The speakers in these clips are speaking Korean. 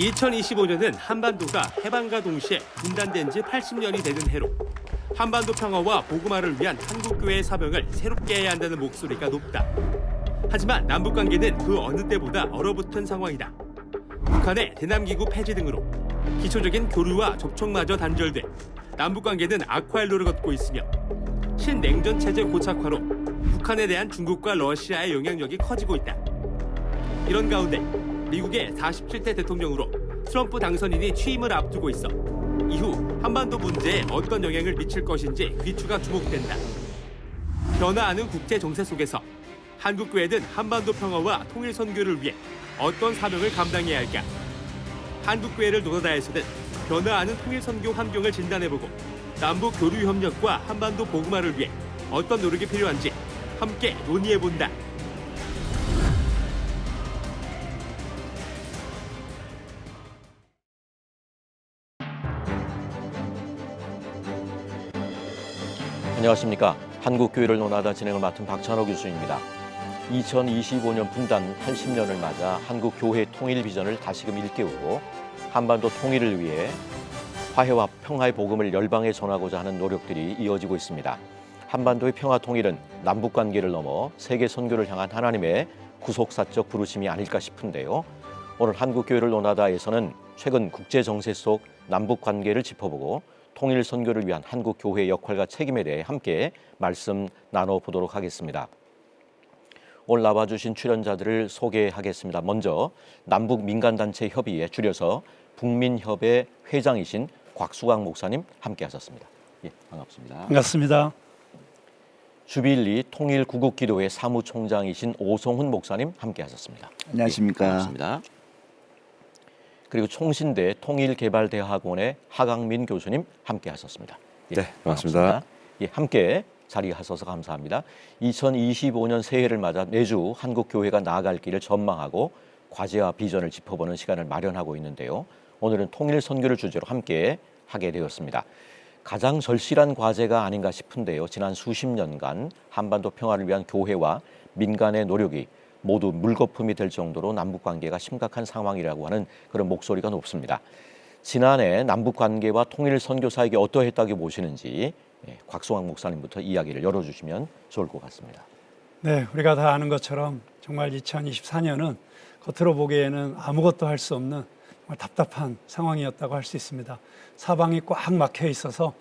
2025년은 한반도가 해방과 동시에 분단된 지 80년이 되는 해로 한반도 평화와 보고마를 위한 한국교회의 사명을 새롭게 해야 한다는 목소리가 높다. 하지만 남북관계는 그 어느 때보다 얼어붙은 상황이다. 북한의 대남기구 폐지 등으로 기초적인 교류와 접촉마저 단절돼 남북관계는 악화일로를 걷고 있으며 신냉전 체제 고착화로 북한에 대한 중국과 러시아의 영향력이 커지고 있다. 이런 가운데 미국의 47대 대통령으로 트럼프 당선인이 취임을 앞두고 있어 이후 한반도 문제에 어떤 영향을 미칠 것인지 귀추가 주목된다. 변화하는 국제 정세 속에서 한국교회는 한반도 평화와 통일 선교를 위해 어떤 사명을 감당해야 할까? 한국교회를 노나다에서는 변화하는 통일 선교 환경을 진단해보고 남북 교류 협력과 한반도 보고마를 위해 어떤 노력이 필요한지 함께 논의해본다. 안녕하십니까. 한국교회를 논하다 진행을 맡은 박찬호 교수입니다. 2025년 분단 80년을 맞아 한국교회 통일 비전을 다시금 일깨우고 한반도 통일을 위해 화해와 평화의 복음을 열방에 전하고자 하는 노력들이 이어지고 있습니다. 한반도의 평화 통일은 남북관계를 넘어 세계 선교를 향한 하나님의 구속사적 부르심이 아닐까 싶은데요. 오늘 한국교회를 논하다에서는 최근 국제 정세 속 남북관계를 짚어보고 통일 선교를 위한 한국교회의 역할과 책임에 대해 함께 말씀 나눠보도록 하겠습니다. 오늘 나와주신 출연자들을 소개하겠습니다. 먼저 남북민간단체 협의회 줄여서 북민협의 회장이신 곽수광 목사님 함께하셨습니다. 예, 반갑습니다. 반갑습니다. 주빌리 통일구국기도회 사무총장이신 오성훈 목사님 함께하셨습니다. 안녕하십니까. 예, 반갑습니다. 그리고 총신대 통일개발대학원의 하강민 교수님 함께하셨습니다. 예, 네, 반갑습니다. 예, 함께 자리하셔서 감사합니다. 2025년 새해를 맞아 매주 한국교회가 나아갈 길을 전망하고 과제와 비전을 짚어보는 시간을 마련하고 있는데요. 오늘은 통일 선교를 주제로 함께 하게 되었습니다. 가장 절실한 과제가 아닌가 싶은데요. 지난 수십 년간 한반도 평화를 위한 교회와 민간의 노력이 모두 물거품이 될 정도로 남북관계가 심각한 상황이라고 하는 그런 목소리가 높습니다. 지난해 남북관계와 통일 선교 사역이 어떠했다고 보시는지 곽수광 목사님부터 이야기를 열어주시면 좋을 것 같습니다. 네, 우리가 다 아는 것처럼 정말 2024년은 겉으로 보기에는 아무것도 할 수 없는 정말 답답한 상황이었다고 할 수 있습니다. 사방이 꽉 막혀 있어서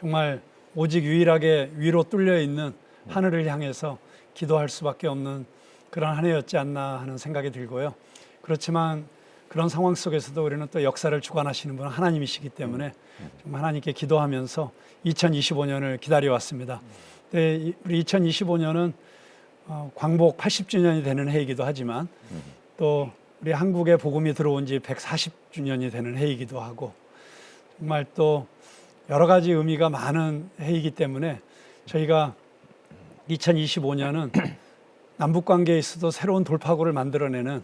정말 오직 유일하게 위로 뚫려 있는 하늘을 향해서 기도할 수밖에 없는 그런 한 해였지 않나 하는 생각이 들고요. 그렇지만 그런 상황 속에서도 우리는 또 역사를 주관하시는 분은 하나님이시기 때문에 좀 하나님께 기도하면서 2025년을 기다려왔습니다. 네, 우리 2025년은 광복 80주년이 되는 해이기도 하지만 또 우리 한국에 복음이 들어온 지 140주년이 되는 해이기도 하고 정말 또 여러 가지 의미가 많은 해이기 때문에 저희가 2025년은 남북관계에 있어도 새로운 돌파구를 만들어내는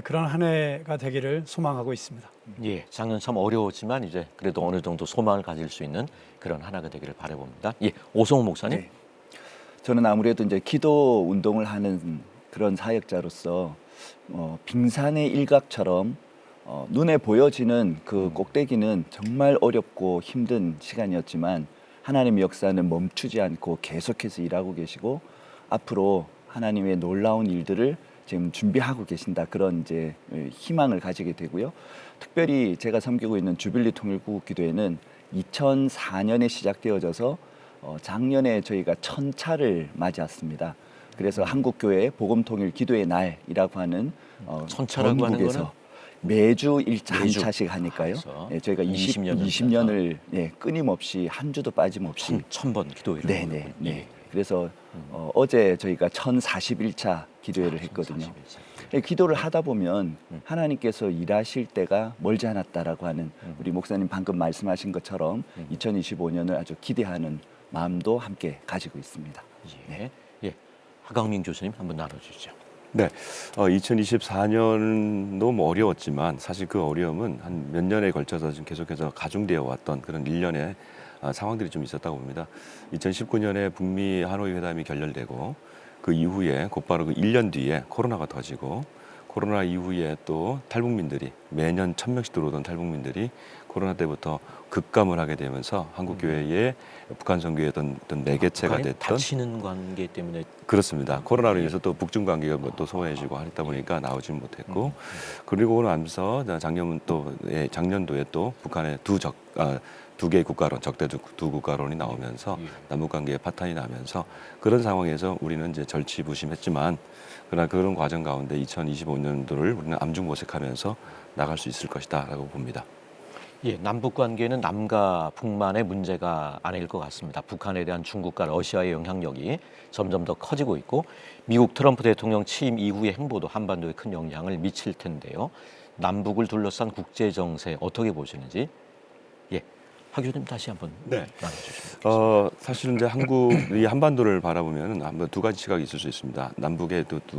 그런 한 해가 되기를 소망하고 있습니다. 예, 작년 참 어려웠지만 이제 그래도 어느 정도 소망을 가질 수 있는 그런 한 해가 되기를 바라봅니다. 예, 오성훈 목사님. 네. 저는 아무래도 이제 기도 운동을 하는 그런 사역자로서 빙산의 일각처럼 눈에 보여지는 그 꼭대기는 정말 어렵고 힘든 시간이었지만 하나님의 역사는 멈추지 않고 계속해서 일하고 계시고 앞으로 하나님의 놀라운 일들을 지금 준비하고 계신다. 그런 이제 희망을 가지게 되고요. 특별히 제가 섬기고 있는 주빌리 통일구국기도회는 2004년에 시작되어져서 작년에 저희가 1000차를 맞이했습니다. 그래서 한국교회 복음통일 기도의 날이라고 하는 1000차라고 하는 거는 매주 1차 한 차씩 하니까요. 예, 저희가 20년을 예, 끊임없이 한 주도 빠짐없이 1000번 기도회를. 네네. 네. 예. 그래서 어제 저희가 1041차 기도회를 했거든요. 기도를 하다 보면 하나님께서 일하실 때가 멀지 않았다라고 하는 우리 목사님 방금 말씀하신 것처럼 2025년을 아주 기대하는 마음도 함께 가지고 있습니다. 예. 예. 하강민 교수님 한번 나눠주시죠. 네, 2024년도 뭐 어려웠지만 사실 그 어려움은 한 몇 년에 걸쳐서 지금 계속해서 가중되어 왔던 그런 일련의 상황들이 좀 있었다고 봅니다. 2019년에 북미 하노이 회담이 결렬되고 그 이후에 곧바로 그 1년 뒤에 코로나가 터지고 코로나 이후에 또 탈북민들이 매년 1,000명씩 들어오던 탈북민들이 코로나 때부터 급감을 하게 되면서 한국 교회의 북한 선교의 어떤 매개체가 됐던 닫히는 관계 때문에 그렇습니다. 코로나로 인해서 또 북중 관계가 또 소원해지고 하다 보니까 나오지는 못했고 그리고 나면서 작년도에 또 북한의 두 개의 국가론, 적대 두 국가론이 나오면서 남북 관계에 파탄이 나면서 그런 상황에서 우리는 이제 절치부심했지만 그러나 그런 과정 가운데 2025년도를 우리는 암중모색하면서 나갈 수 있을 것이다라고 봅니다. 예, 남북 관계는 남과 북만의 문제가 아닐 것 같습니다. 북한에 대한 중국과 러시아의 영향력이 점점 더 커지고 있고 미국 트럼프 대통령 취임 이후의 행보도 한반도에 큰 영향을 미칠 텐데요. 남북을 둘러싼 국제 정세 어떻게 보시는지 하 교수님 다시 한번 나눠주시면 좋겠습니다. 사실은 이제 한국이 한반도를 바라보면 한번 두 가지 시각이 있을 수 있습니다. 남북의 두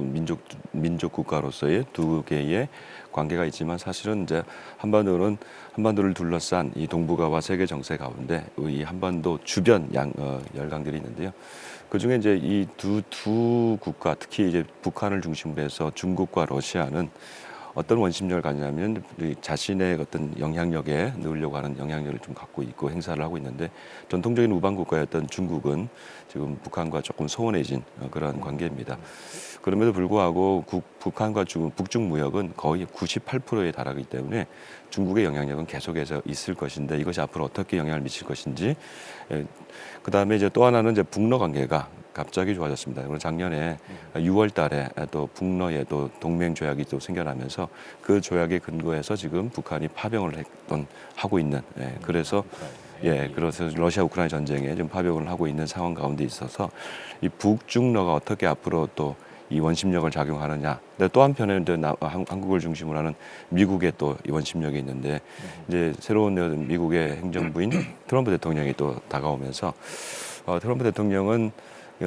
민족 국가로서의 두 개의 관계가 있지만 사실은 이제 한반도를 둘러싼 이 동북아와 세계 정세 가운데 이 한반도 주변 열강들이 있는데요. 그 중에 이제 이 두 국가, 특히 이제 북한을 중심으로 해서 중국과 러시아는 어떤 원심력을 가지냐면 자신의 어떤 영향력에 넣으려고 하는 영향력을 좀 갖고 있고 행사를 하고 있는데 전통적인 우방 국가였던 중국은 지금 북한과 조금 소원해진 그런 관계입니다. 그럼에도 불구하고 북한과 북중 무역은 거의 98%에 달하기 때문에 중국의 영향력은 계속해서 있을 것인데 이것이 앞으로 어떻게 영향을 미칠 것인지 그다음에 이제 또 하나는 이제 북러 관계가 갑자기 좋아졌습니다. 그리고 작년에 6월 달에 또 북러에 또 동맹 조약이 또 생겨나면서 그 조약에 근거해서 지금 북한이 파병을 하고 있는 그래서 러시아 우크라이나 전쟁에 지금 파병을 하고 있는 상황 가운데 있어서 이 북중러가 어떻게 앞으로 또 이 원심력을 작용하느냐. 근데 또 한편에는 한국을 중심으로 하는 미국의 또 이 원심력이 있는데 이제 새로운 미국의 행정부인 트럼프 대통령이 또 다가오면서 트럼프 대통령은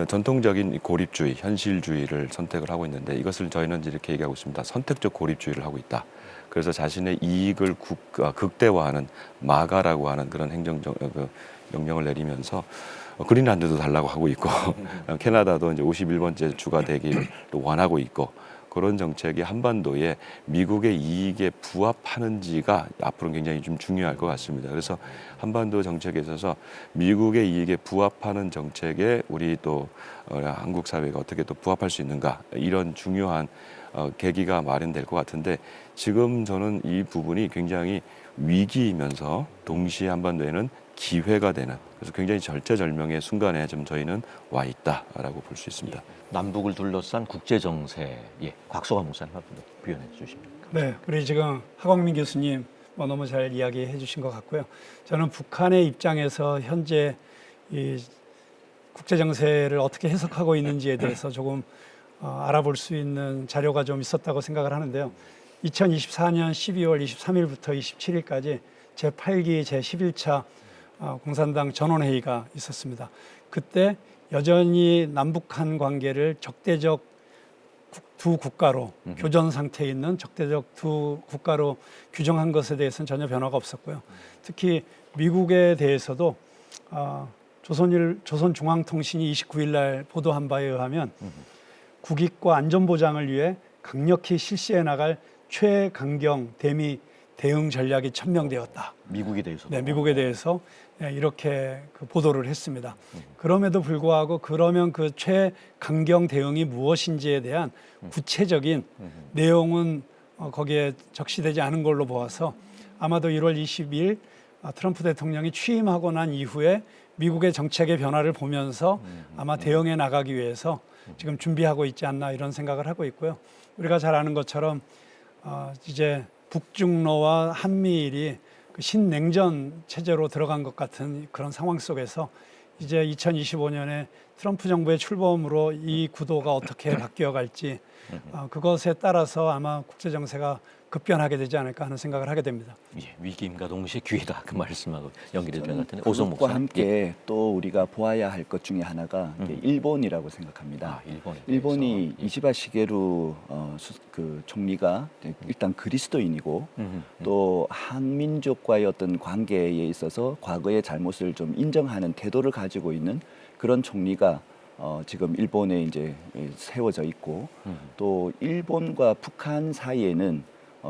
전통적인 고립주의, 현실주의를 선택을 하고 있는데 이것을 저희는 이렇게 얘기하고 있습니다. 선택적 고립주의를 하고 있다. 그래서 자신의 이익을 극대화하는 마가라고 하는 그런 명령을 내리면서 그린란드도 달라고 하고 있고 캐나다도 이제 51번째 주가 되기를 또 원하고 있고 그런 정책이 한반도에 미국의 이익에 부합하는지가 앞으로 굉장히 좀 중요할 것 같습니다. 그래서 한반도 정책에 있어서 미국의 이익에 부합하는 정책에 우리 또 한국 사회가 어떻게 또 부합할 수 있는가 이런 중요한 계기가 마련될 것 같은데 지금 저는 이 부분이 굉장히 위기이면서 동시에 한반도에는 기회가 되는 그래서 굉장히 절체절명의 순간에 좀 저희는 와 있다라고 볼 수 있습니다. 남북을 둘러싼 국제 정세, 곽소가 목사님 한번 표현해 주십니까? 네, 우리 지금 하광민 교수님 너무 잘 이야기해 주신 것 같고요. 저는 북한의 입장에서 현재 이 국제 정세를 어떻게 해석하고 있는지에 대해서 조금 알아볼 수 있는 자료가 좀 있었다고 생각을 하는데요. 2024년 12월 23일부터 27일까지 제8기 제11차 공산당 전원회의가 있었습니다. 그때 여전히 남북한 관계를 적대적 두 국가로 교전 상태에 있는 적대적 두 국가로 규정한 것에 대해서는 전혀 변화가 없었고요. 특히 미국에 대해서도 조선중앙통신이 29일 날 보도한 바에 의하면 국익과 안전보장을 위해 강력히 실시해 나갈 최강경 대미 대응 전략이 천명되었다. 미국에 대해서? 네, 미국에 대해서 이렇게 보도를 했습니다. 그럼에도 불구하고 그러면 그 최강경 대응이 무엇인지에 대한 구체적인 내용은 거기에 적시되지 않은 걸로 보아서 아마도 1월 22일 트럼프 대통령이 취임하고 난 이후에 미국의 정책의 변화를 보면서 아마 대응해 나가기 위해서 지금 준비하고 있지 않나 이런 생각을 하고 있고요. 우리가 잘 아는 것처럼 이제 북중러와 한미일이 그 신냉전 체제로 들어간 것 같은 그런 상황 속에서 이제 2025년에 트럼프 정부의 출범으로 이 구도가 어떻게 바뀌어 갈지 그것에 따라서 아마 국제 정세가 급변하게 되지 않을까 하는 생각을 하게 됩니다. 위기임과 동시에 기회다 그 말씀하고 연결이 될 것 같은데 오성 목사님. 그것과 함께 또 우리가 보아야 할 것 중에 하나가 일본이라고 생각합니다. 일본이 이시바 시게루 그 총리가 일단 그리스도인이고 또 한민족과의 어떤 관계에 있어서 과거의 잘못을 좀 인정하는 태도를 가지고 있는 그런 총리가 지금 일본에 이제 세워져 있고 또 일본과 북한 사이에는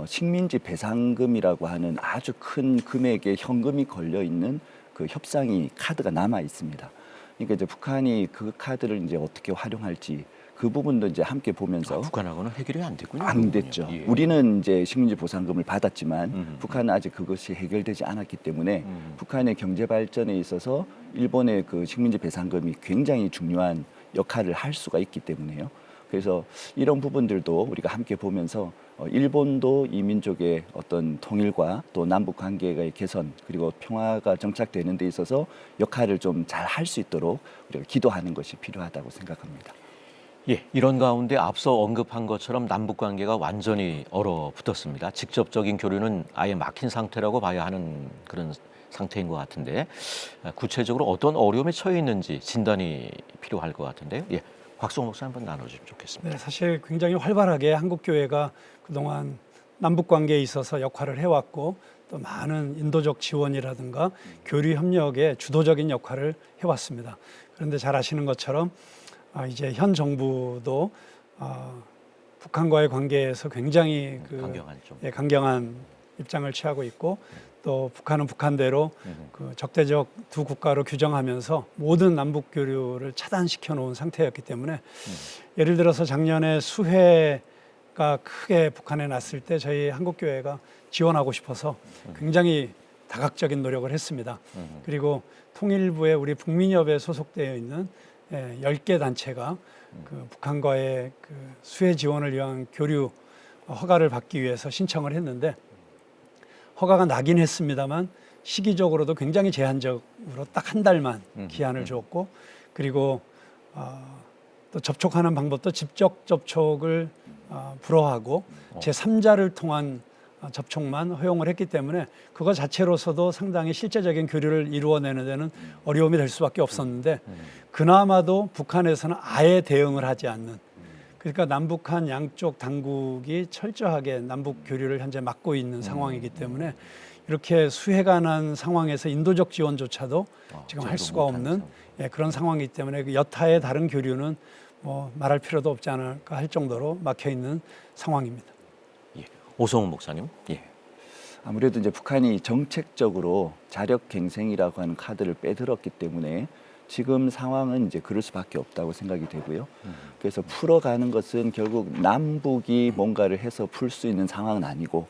식민지 배상금이라고 하는 아주 큰 금액의 현금이 걸려 있는 그 협상이 카드가 남아 있습니다. 그러니까 이제 북한이 그 카드를 이제 어떻게 활용할지 그 부분도 이제 함께 보면서 북한하고는 해결이 안 됐군요. 안 됐죠. 예. 우리는 이제 식민지 보상금을 받았지만 북한은 아직 그것이 해결되지 않았기 때문에 북한의 경제 발전에 있어서 일본의 그 식민지 배상금이 굉장히 중요한 역할을 할 수가 있기 때문에요. 그래서 이런 부분들도 우리가 함께 보면서 일본도 이 민족의 어떤 통일과 또 남북 관계의 개선 그리고 평화가 정착되는 데 있어서 역할을 좀 잘 할 수 있도록 우리가 기도하는 것이 필요하다고 생각합니다. 예, 이런 가운데 앞서 언급한 것처럼 남북 관계가 완전히 얼어붙었습니다. 직접적인 교류는 아예 막힌 상태라고 봐야 하는 그런 상태인 것 같은데 구체적으로 어떤 어려움에 처해 있는지 진단이 필요할 것 같은데요. 예, 곽수홍 목사 한번 나눠주시면 좋겠습니다. 네, 사실 굉장히 활발하게 한국 교회가 그동안 남북 관계에 있어서 역할을 해왔고 또 많은 인도적 지원이라든가 교류 협력에 주도적인 역할을 해왔습니다. 그런데 잘 아시는 것처럼 이제 현 정부도 북한과의 관계에서 굉장히 강경한 입장을 취하고 있고 또 북한은 북한대로 그 적대적 두 국가로 규정하면서 모든 남북 교류를 차단시켜 놓은 상태였기 때문에 예를 들어서 작년에 수해가 크게 북한에 났을 때 저희 한국교회가 지원하고 싶어서 굉장히 다각적인 노력을 했습니다. 그리고 통일부에 우리 북민협에 소속되어 있는 10개 단체가 그 북한과의 그 수해 지원을 위한 교류 허가를 받기 위해서 신청을 했는데 허가가 나긴 했습니다만 시기적으로도 굉장히 제한적으로 딱 한 달만 기한을 줬고 그리고 또 접촉하는 방법도 직접 접촉을 불허하고 제3자를 통한 접촉만 허용을 했기 때문에 그거 자체로서도 상당히 실제적인 교류를 이루어내는 데는 어려움이 될 수밖에 없었는데 그나마도 북한에서는 아예 대응을 하지 않는 그러니까 남북한 양쪽 당국이 철저하게 남북 교류를 현재 막고 있는 상황이기 때문에 이렇게 수해가 난 상황에서 인도적 지원조차도 지금 할 수가 없는 그런 상황이기 때문에 그 여타의 다른 교류는 뭐 말할 필요도 없지 않을까 할 정도로 막혀 있는 상황입니다. 예, 오성훈 목사님. 예. 아무래도 이제 북한이 정책적으로 자력갱생이라고 하는 카드를 빼들었기 때문에 지금 상황은 이제 그럴 수밖에 없다고 생각이 되고요. 그래서 풀어가는 것은 결국 남북이 뭔가를 해서 풀 수 있는 상황은 아니고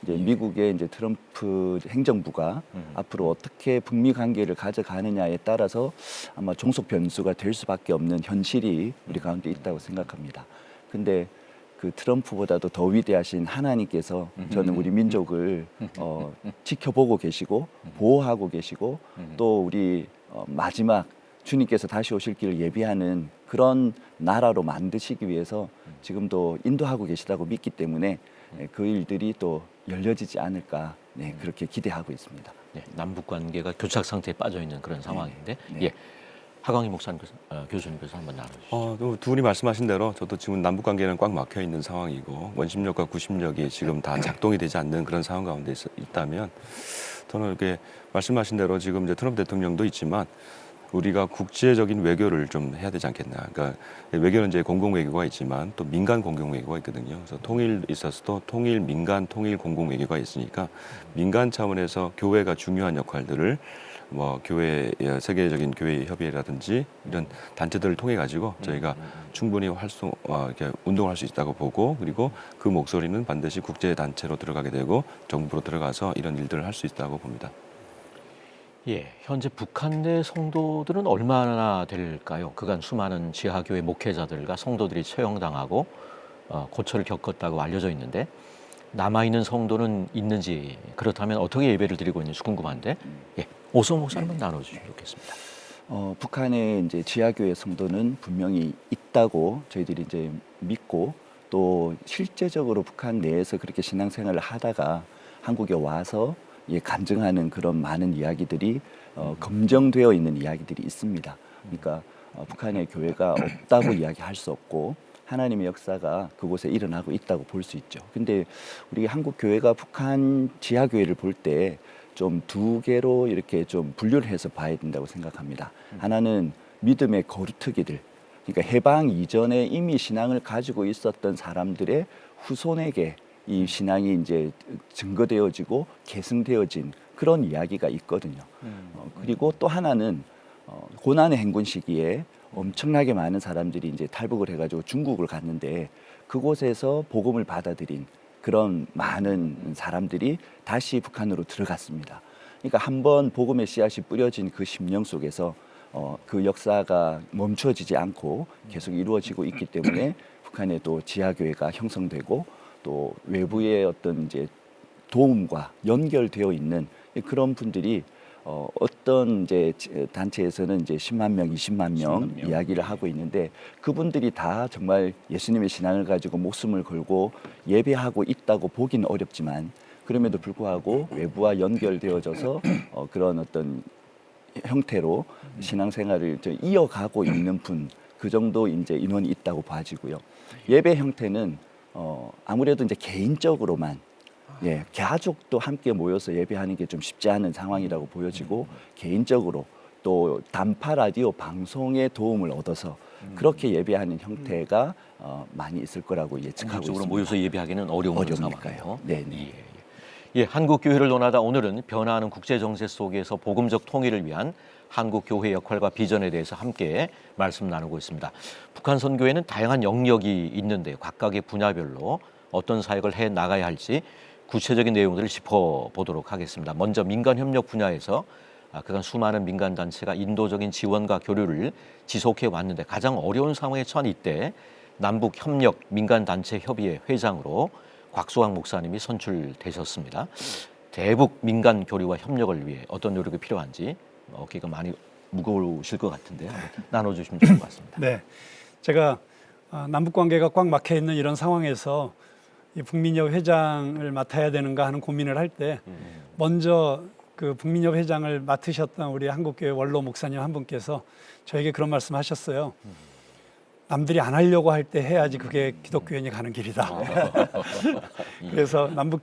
이제 미국의 이제 트럼프 행정부가 앞으로 어떻게 북미 관계를 가져가느냐에 따라서 아마 종속 변수가 될 수밖에 없는 현실이 우리 가운데 있다고 생각합니다. 근데 그 트럼프보다도 더 위대하신 하나님께서 저는 우리 민족을 지켜보고 계시고 보호하고 계시고 또 우리 마지막 주님께서 다시 오실 길을 예비하는 그런 나라로 만드시기 위해서 지금도 인도하고 계시다고 믿기 때문에 그 일들이 또 열려지지 않을까 그렇게 기대하고 있습니다. 네, 남북 관계가 교착 상태에 빠져 있는 그런 상황인데 예. 하광희 목사님 교수님께서 한번 나눠주시죠. 두 분이 말씀하신 대로 저도 지금 남북 관계는 꽉 막혀 있는 상황이고 원심력과 구심력이 지금 다 작동이 되지 않는 그런 상황 가운데 있다면 저는 이렇게 말씀하신 대로 지금 이제 트럼프 대통령도 있지만 우리가 국제적인 외교를 좀 해야 되지 않겠나. 그러니까 외교는 이제 공공 외교가 있지만 또 민간 공공 외교가 있거든요. 그래서 통일 있어서도 통일 민간 통일 공공 외교가 있으니까 민간 차원에서 교회가 중요한 역할들을 뭐 교회 세계적인 교회 협의회라든지 이런 단체들을 통해 가지고 저희가 충분히 이렇게 운동할 수 있다고 보고 그리고 그 목소리는 반드시 국제 단체로 들어가게 되고 정부로 들어가서 이런 일들을 할 수 있다고 봅니다. 예, 현재 북한 내 성도들은 얼마나 될까요? 그간 수많은 지하교회 목회자들과 성도들이 처형당하고 고초를 겪었다고 알려져 있는데 남아있는 성도는 있는지 그렇다면 어떻게 예배를 드리고 있는지 궁금한데 예, 오성 목사 한번 나눠주시면 좋겠습니다. 북한의 이제 지하교회 성도는 분명히 있다고 저희들이 이제 믿고 또 실제적으로 북한 내에서 그렇게 신앙생활을 하다가 한국에 와서 간증하는 그런 많은 이야기들이 검증되어 있는 이야기들이 있습니다. 그러니까 북한의 교회가 없다고 이야기할 수 없고 하나님의 역사가 그곳에 일어나고 있다고 볼 수 있죠. 근데 우리 한국 교회가 북한 지하 교회를 볼 때 좀 두 개로 이렇게 좀 분류를 해서 봐야 된다고 생각합니다. 하나는 믿음의 거루트기들, 그러니까 해방 이전에 이미 신앙을 가지고 있었던 사람들의 후손에게 이 신앙이 이제 증거되어지고 계승되어진 그런 이야기가 있거든요. 그리고 또 하나는 고난의 행군 시기에 엄청나게 많은 사람들이 이제 탈북을 해가지고 중국을 갔는데 그곳에서 복음을 받아들인 그런 많은 사람들이 다시 북한으로 들어갔습니다. 그러니까 한번 복음의 씨앗이 뿌려진 그 심령 속에서 그 역사가 멈춰지지 않고 계속 이루어지고 있기 때문에 북한에 또 지하교회가 형성되고 또 외부의 어떤 이제 도움과 연결되어 있는 그런 분들이 어떤 이제 단체에서는 이제 10만 명, 20만 명 이야기를 하고 있는데 그분들이 다 정말 예수님의 신앙을 가지고 목숨을 걸고 예배하고 있다고 보기는 어렵지만 그럼에도 불구하고 외부와 연결되어져서 그런 어떤 형태로 신앙생활을 이어가고 있는 분 그 정도 이제 인원이 있다고 봐지고요. 예배 형태는 아무래도 이제 개인적으로만 가족도 함께 모여서 예배하는 게 좀 쉽지 않은 상황이라고 보여지고 개인적으로 또 단파 라디오 방송의 도움을 얻어서 그렇게 예배하는 형태가 많이 있을 거라고 예측하고 적으로 있습니다. 모여서 예배하기는 어려운 어려우니까요. 상황이에요. 네. 예, 한국 교회를 논하다 오늘은 변화하는 국제 정세 속에서 복음적 통일을 위한 한국 교회 역할과 비전에 대해서 함께 말씀 나누고 있습니다. 북한 선교회는 다양한 영역이 있는데 각각의 분야별로 어떤 사역을 해 나가야 할지 구체적인 내용들을 짚어보도록 하겠습니다. 먼저 민간 협력 분야에서 그간 수많은 민간 단체가 인도적인 지원과 교류를 지속해 왔는데 가장 어려운 상황에 처한 이때 남북 협력 민간 단체 협의회 회장으로 곽수광 목사님이 선출되셨습니다. 대북 민간 교류와 협력을 위해 어떤 노력이 필요한지 어깨가 많이 무거우실 것 같은데요. 나눠주시면 좋을 것 같습니다. 네, 제가 남북 관계가 꽉 막혀 있는 이런 상황에서 이 북민협 회장을 맡아야 되는가 하는 고민을 할 때 먼저 그 북민협 회장을 맡으셨던 우리 한국교회 원로 목사님 한 분께서 저에게 그런 말씀하셨어요. 남들이 안 하려고 할 때 해야지 그게 기독교인이 가는 길이다. 그래서 남북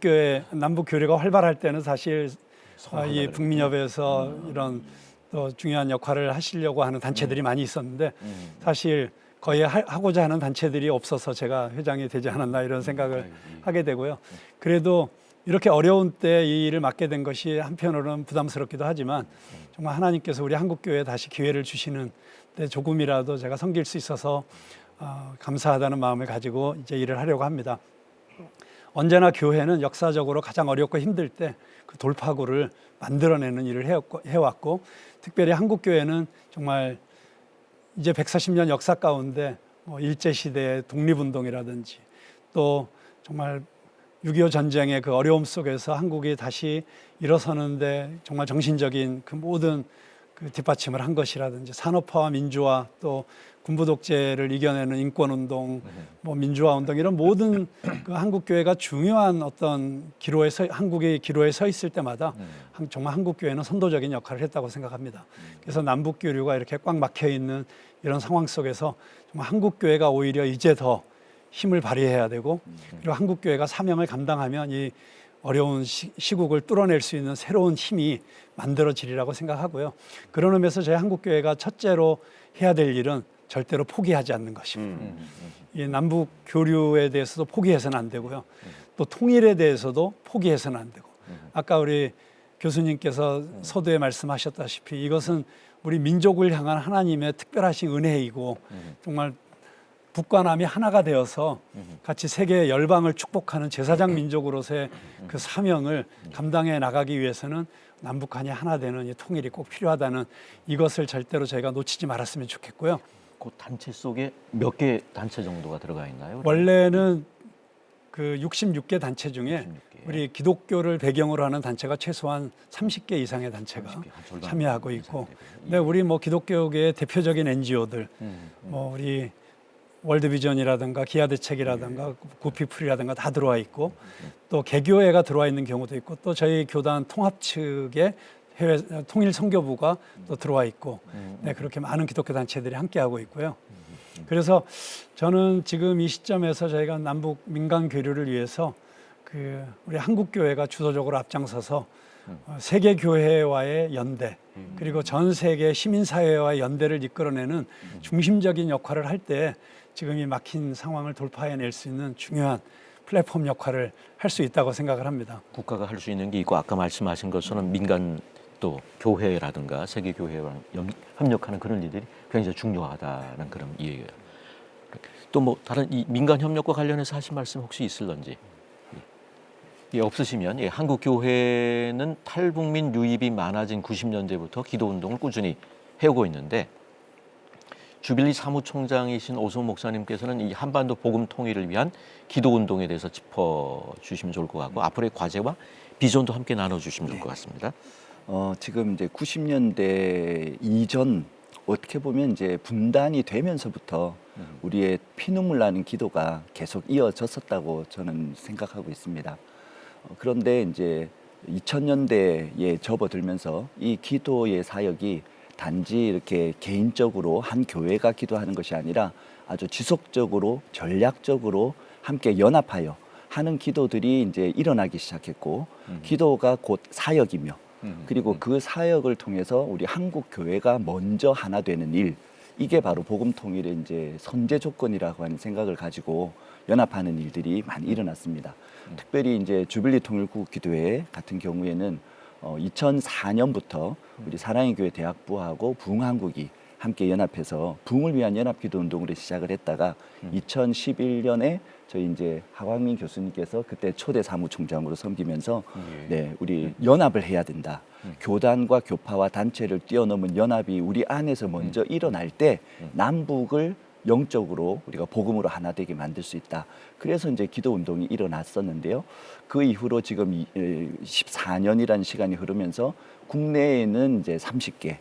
교류가 활발할 때는 사실 이 북민협에서 이런 또 중요한 역할을 하시려고 하는 단체들이 많이 있었는데 사실 거의 하고자 하는 단체들이 없어서 제가 회장이 되지 않았나 이런 생각을 하게 되고요. 그래도 이렇게 어려운 때 이 일을 맡게 된 것이 한편으로는 부담스럽기도 하지만 정말 하나님께서 우리 한국교회에 다시 기회를 주시는 때 조금이라도 제가 섬길 수 있어서 감사하다는 마음을 가지고 이제 일을 하려고 합니다. 언제나 교회는 역사적으로 가장 어렵고 힘들 때 그 돌파구를 만들어내는 일을 해왔고 특별히 한국교회는 정말 이제 140년 역사 가운데 일제시대의 독립운동이라든지 또 정말 6.25 전쟁의 그 어려움 속에서 한국이 다시 일어서는데 정말 정신적인 그 모든 그 뒷받침을 한 것이라든지 산업화와 민주화 또 군부 독재를 이겨내는 인권운동, 민주화운동 이런 모든 그 한국교회가 중요한 어떤 한국의 기로에 서 있을 때마다 정말 한국교회는 선도적인 역할을 했다고 생각합니다. 그래서 남북교류가 이렇게 꽉 막혀 있는 이런 상황 속에서 정말 한국교회가 오히려 이제 더 힘을 발휘해야 되고 그리고 한국교회가 사명을 감당하면 이 어려운 시국을 뚫어낼 수 있는 새로운 힘이 만들어지리라고 생각하고요. 그런 의미에서 저희 한국교회가 첫째로 해야 될 일은 절대로 포기하지 않는 것입니다. 이 남북 교류에 대해서도 포기해서는 안 되고요. 또 통일에 대해서도 포기해서는 안 되고 아까 우리 교수님께서 서두에 말씀하셨다시피 이것은 우리 민족을 향한 하나님의 특별하신 은혜이고 정말 북과 남이 하나가 되어서 같이 세계 열방을 축복하는 제사장 민족으로서의 그 사명을 감당해 나가기 위해서는 남북한이 하나 되는 이 통일이 꼭 필요하다는 이것을 절대로 저희가 놓치지 말았으면 좋겠고요. 그 단체 속에 몇 개 단체 정도가 들어가 있나요? 원래는 그 66개 단체 중에 66개. 우리 기독교를 배경으로 하는 단체가 최소한 30개 이상의 단체가 30개, 한 절반 참여하고 이상 있고, 되고요. 근데 우리 기독교계의 대표적인 NGO들, 우리 월드비전이라든가 기아대책이라든가 구피플이라든가 다 들어와 있고 또 개교회가 들어와 있는 경우도 있고 또 저희 교단 통합 측의 해외 통일 선교부가 또 들어와 있고 네, 그렇게 많은 기독교 단체들이 함께하고 있고요. 그래서 저는 지금 이 시점에서 저희가 남북 민간 교류를 위해서 우리 한국 교회가 주도적으로 앞장서서 세계 교회와의 연대 그리고 전 세계 시민 사회와의 연대를 이끌어내는 중심적인 역할을 할 때 지금 이 막힌 상황을 돌파해낼 수 있는 중요한 플랫폼 역할을 할 수 있다고 생각을 합니다. 국가가 할 수 있는 게 있고 아까 말씀하신 것처럼 민간 또 교회라든가 세계 교회와 협력하는 그런 일들이 굉장히 중요하다는 그런 이해예요. 또 뭐 다른 이 민간 협력과 관련해서 하신 말씀 혹시 있을런지? 예, 없으시면 예, 한국 교회는 탈북민 유입이 많아진 90년대부터 기도 운동을 꾸준히 해오고 있는데 주빌리 사무총장이신 오소 목사님께서는 이 한반도 복음 통일을 위한 기도 운동에 대해서 짚어주시면 좋을 것 같고 앞으로의 과제와 비전도 함께 나눠주시면 좋을 것 같습니다. 지금 이제 90년대 이전 어떻게 보면 이제 분단이 되면서부터 우리의 피눈물 나는 기도가 계속 이어졌었다고 저는 생각하고 있습니다. 그런데 이제 2000년대에 접어들면서 이 기도의 사역이 단지 이렇게 개인적으로 한 교회가 기도하는 것이 아니라 아주 지속적으로 전략적으로 함께 연합하여 하는 기도들이 이제 일어나기 시작했고 기도가 곧 사역이며 그리고 그 사역을 통해서 우리 한국 교회가 먼저 하나 되는 일 이게 바로 복음 통일의 이제 선제 조건이라고 하는 생각을 가지고 연합하는 일들이 많이 일어났습니다. 특별히 이제 주빌리 통일국 기도회 같은 경우에는 2004년부터 우리 사랑의 교회 대학부하고 부흥한국이 함께 연합해서 부흥을 위한 연합기도 운동을 시작을 했다가 2011년에 저희 이제 하광민 교수님께서 그때 초대 사무총장으로 섬기면서 네, 우리 연합을 해야 된다. 교단과 교파와 단체를 뛰어넘은 연합이 우리 안에서 먼저 일어날 때 남북을 영적으로 우리가 복음으로 하나 되게 만들 수 있다. 그래서 이제 기도 운동이 일어났었는데요. 그 이후로 지금 14년이라는 시간이 흐르면서 국내에는 이제 30개,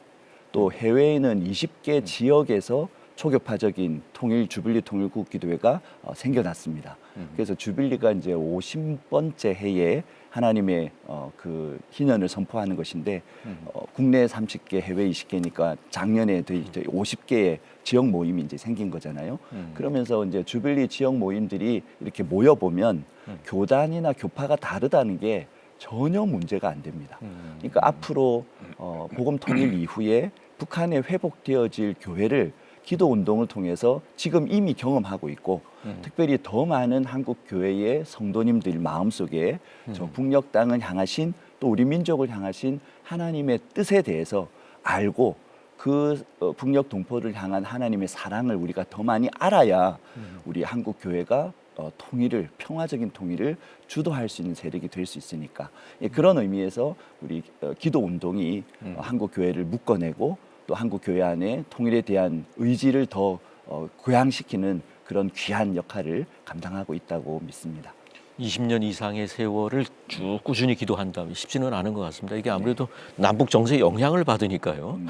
또 해외에는 20개 지역에서 초교파적인 통일 주빌리 통일국 기도회가 생겨났습니다. 그래서 주빌리가 이제 50번째 해에 하나님의 그 희년을 선포하는 것인데 국내 30개, 해외 20개니까 작년에 50개의 지역 모임이 이제 생긴 거잖아요. 그러면서 이제 주빌리 지역 모임들이 이렇게 모여 보면 교단이나 교파가 다르다는 게 전혀 문제가 안 됩니다. 그러니까 앞으로 복음 통일 이후에 북한에 회복되어질 교회를 기도 운동을 통해서 지금 이미 경험하고 있고 특별히 더 많은 한국 교회의 성도님들 마음속에 저 북녘 땅을 향하신 또 우리 민족을 향하신 하나님의 뜻에 대해서 알고 그 북녘 동포를 향한 하나님의 사랑을 우리가 더 많이 알아야 우리 한국 교회가 통일을 평화적인 통일을 주도할 수 있는 세력이 될 수 있으니까 그런 의미에서 우리 기도 운동이 한국 교회를 묶어내고 또 한국 교회 안에 통일에 대한 의지를 더 고양시키는 그런 귀한 역할을 감당하고 있다고 믿습니다. 20년 이상의 세월을 쭉 꾸준히 기도한다면 쉽지는 않은 것 같습니다. 이게 아무래도 남북 정세에 영향을 받으니까요.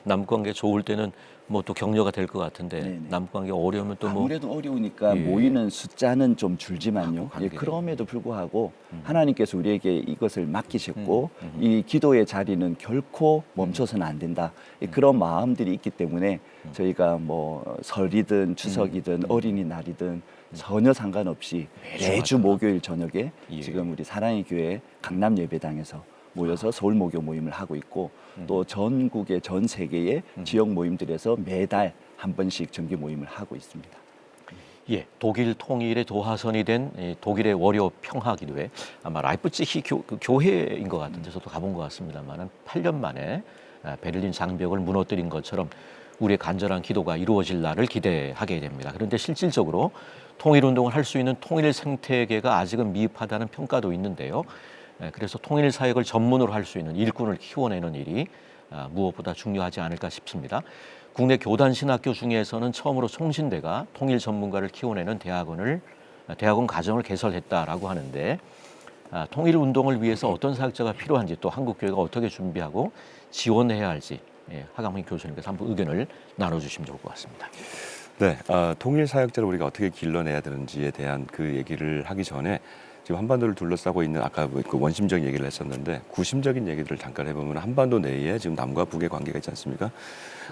남북 관계 좋을 때는 뭐 또 격려가 될 것 같은데 남북 관계 어려우면 또 뭐 아무래도 어려우니까 모이는 숫자는 좀 줄지만요. 그럼에도 불구하고 하나님께서 우리에게 이것을 맡기셨고 이 기도의 자리는 결코 멈춰서는 안 된다. 그런 마음들이 있기 때문에 저희가 뭐 설이든 추석이든 어린이날이든 전혀 상관없이 매주 목요일 저녁에 지금 우리 사랑의 교회 강남 예배당에서 모여서 서울 모교 모임을 하고 있고 또 전국의 전 세계의 지역 모임들에서 매달 한 번씩 정기 모임을 하고 있습니다. 예, 독일 통일의 도화선이 된 독일의 월요 평화기도회 아마 라이프치히 교회인 것 같은데 저도 가본 것 같습니다만 8년 만에 베를린 장벽을 무너뜨린 것처럼 우리의 간절한 기도가 이루어질 날을 기대하게 됩니다. 그런데 실질적으로 통일운동을 할 수 있는 통일 생태계가 아직은 미흡하다는 평가도 있는데요. 그래서 통일 사역을 전문으로 할 수 있는 일꾼을 키워내는 일이 무엇보다 중요하지 않을까 싶습니다. 국내 교단 신학교 중에서는 처음으로 송신대가 통일 전문가를 키워내는 대학원 과정을 개설했다라고 하는데 통일 운동을 위해서 어떤 사역자가 필요한지 또 한국 교회가 어떻게 준비하고 지원해야 할지 하강민 교수님께서 한번 의견을 나눠주시면 좋을 것 같습니다. 네, 통일 사역자를 우리가 어떻게 길러내야 되는지에 대한 그 얘기를 하기 전에 지금 한반도를 둘러싸고 있는 아까 그 원심적 얘기를 했었는데 구심적인 얘기들을 잠깐 해보면 한반도 내에 지금 남과 북의 관계가 있지 않습니까?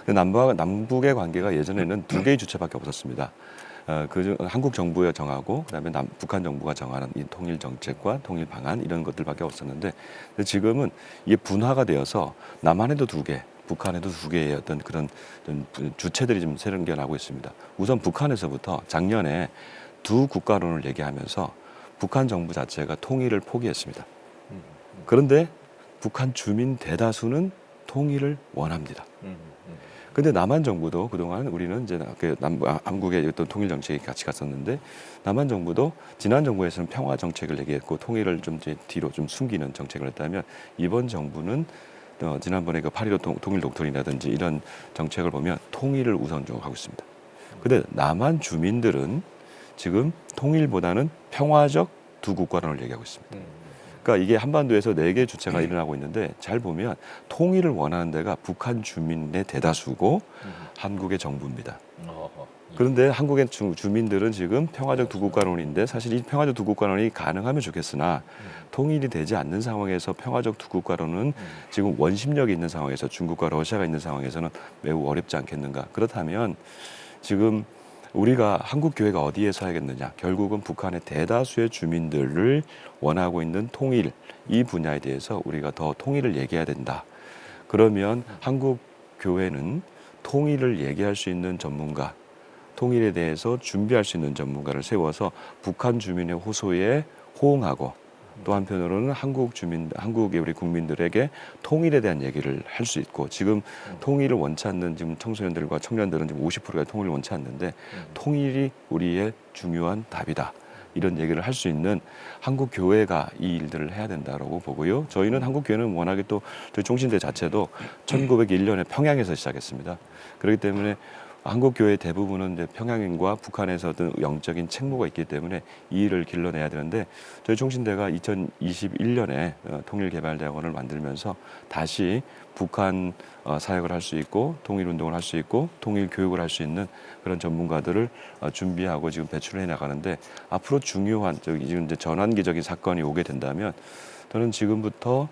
남북의 관계가 예전에는 두 개의 주체밖에 없었습니다. 한국 정부가 정하고 그다음에 북한 정부가 정하는 이 통일 정책과 통일 방안 이런 것들밖에 없었는데 지금은 이게 분화가 되어서 남한에도 2개, 북한에도 2개의 어떤 그런 주체들이 좀 생겨나고 있습니다. 우선 북한에서부터 작년에 두 국가론을 얘기하면서 북한 정부 자체가 통일을 포기했습니다. 그런데 북한 주민 대다수는 통일을 원합니다. 근데 남한 정부도 그동안 우리는 이제 남북의 어떤 통일 정책이 같이 갔었는데 남한 정부도 지난 정부에서는 평화 정책을 얘기했고 통일을 좀 이제 뒤로 좀 숨기는 정책을 했다면 이번 정부는 지난번에 그 8.15 통일 독트린이라든지 이런 정책을 보면 통일을 우선적으로 하고 있습니다. 근데 남한 주민들은 지금 통일보다는 평화적 두 국가론을 얘기하고 있습니다. 그러니까 이게 한반도에서 4개의 주체가 일어나고 있는데 잘 보면 통일을 원하는 데가 북한 주민의 대다수고 한국의 정부입니다. 그런데 한국의 주민들은 지금 평화적 두 국가론인데 사실 이 평화적 두 국가론이 가능하면 좋겠으나 통일이 되지 않는 상황에서 평화적 두 국가론은 지금 원심력이 있는 상황에서 중국과 러시아가 있는 상황에서는 매우 어렵지 않겠는가. 그렇다면 지금 우리가 한국 교회가 어디에 서야겠느냐? 결국은 북한의 대다수의 주민들을 원하고 있는 통일 이 분야에 대해서 우리가 더 통일을 얘기해야 된다. 그러면 한국 교회는 통일을 얘기할 수 있는 전문가, 통일에 대해서 준비할 수 있는 전문가를 세워서 북한 주민의 호소에 호응하고 또 한편으로는 한국의 우리 국민들에게 통일에 대한 얘기를 할 수 있고 지금 통일을 원치 않는 지금 청소년들과 청년들은 지금 50%가 통일을 원치 않는데 통일이 우리의 중요한 답이다. 이런 얘기를 할 수 있는 한국 교회가 이 일들을 해야 된다라고 보고요. 저희는 한국 교회는 워낙에 또 저희 종신대 자체도 1901년에 평양에서 시작했습니다. 그렇기 때문에 한국 교회 대부분은 이제 평양인과 북한에서 어떤 영적인 책무가 있기 때문에 이 일을 길러내야 되는데 저희 총신대가 2021년에 통일개발대학원을 만들면서 다시 북한 사역을 할 수 있고 통일운동을 할 수 있고 통일교육을 할 수 있는 그런 전문가들을 준비하고 지금 배출을 해 나가는데 앞으로 중요한 지금 이제 전환기적인 사건이 오게 된다면 저는 지금부터